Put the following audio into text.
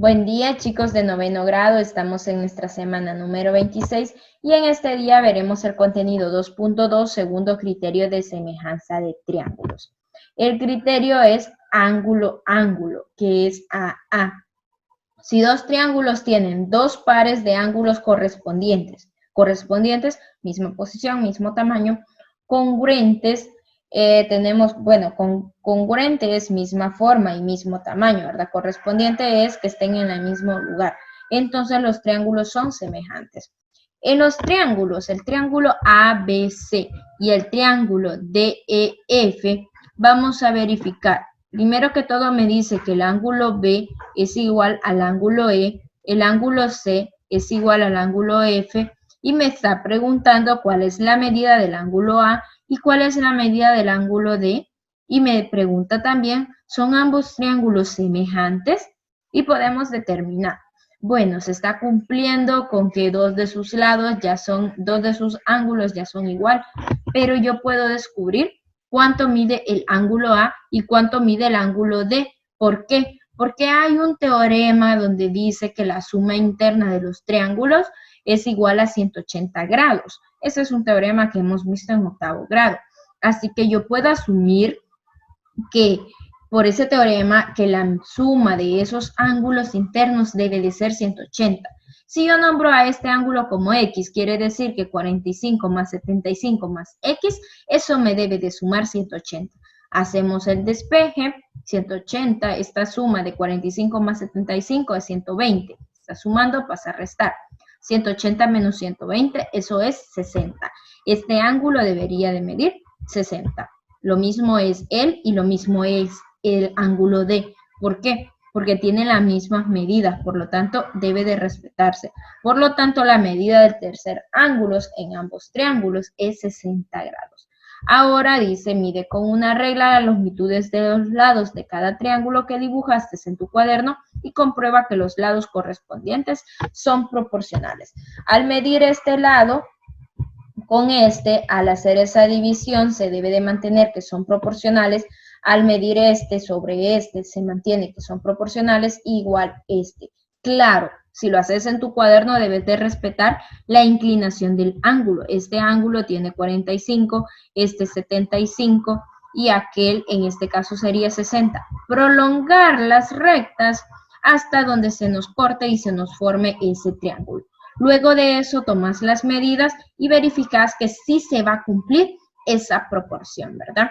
Buen día, chicos de noveno grado. Estamos en nuestra semana número 26 y en este día veremos el contenido 2.2, segundo criterio de semejanza de triángulos. El criterio es ángulo-ángulo, que es AA. Si dos triángulos tienen dos pares de ángulos correspondientes, misma posición, mismo tamaño, congruentes, congruente es misma forma y mismo tamaño, ¿verdad? Correspondiente es que estén en el mismo lugar. Entonces los triángulos son semejantes. En los triángulos, el triángulo ABC y el triángulo DEF, vamos a verificar. Primero que todo me dice que el ángulo B es igual al ángulo E, el ángulo C es igual al ángulo F y me está preguntando cuál es la medida del ángulo A y cuál es la medida del ángulo D. Y me pregunta también, ¿son ambos triángulos semejantes? Y podemos determinar. Bueno, se está cumpliendo con que dos de sus ángulos ya son igual, pero yo puedo descubrir cuánto mide el ángulo A y cuánto mide el ángulo D. ¿Por qué? Porque hay un teorema donde dice que la suma interna de los triángulos es igual a 180 grados. Ese es un teorema que hemos visto en octavo grado. Así que yo puedo asumir que por ese teorema que la suma de esos ángulos internos debe de ser 180. Si yo nombro a este ángulo como X, quiere decir que 45 más 75 más X, eso me debe de sumar 180. Hacemos el despeje, 180, esta suma de 45 más 75 es 120. Está sumando, pasa a restar. 180 menos 120, eso es 60. Este ángulo debería de medir 60. Lo mismo es él y lo mismo es el ángulo D. ¿Por qué? Porque tienen las mismas medidas, por lo tanto, debe de respetarse. Por lo tanto, la medida del tercer ángulo en ambos triángulos es 60 grados. Ahora dice, mide con una regla las longitudes de los lados de cada triángulo que dibujaste en tu cuaderno y comprueba que los lados correspondientes son proporcionales. Al medir este lado con este, al hacer esa división, se debe de mantener que son proporcionales. Al medir este sobre este, se mantiene que son proporcionales igual este. Claro, si lo haces en tu cuaderno, debes de respetar la inclinación del ángulo. Este ángulo tiene 45, este 75 y aquel en este caso sería 60. Prolongar las rectas hasta donde se nos corte y se nos forme ese triángulo. Luego de eso tomas las medidas y verificas que sí se va a cumplir esa proporción, ¿verdad?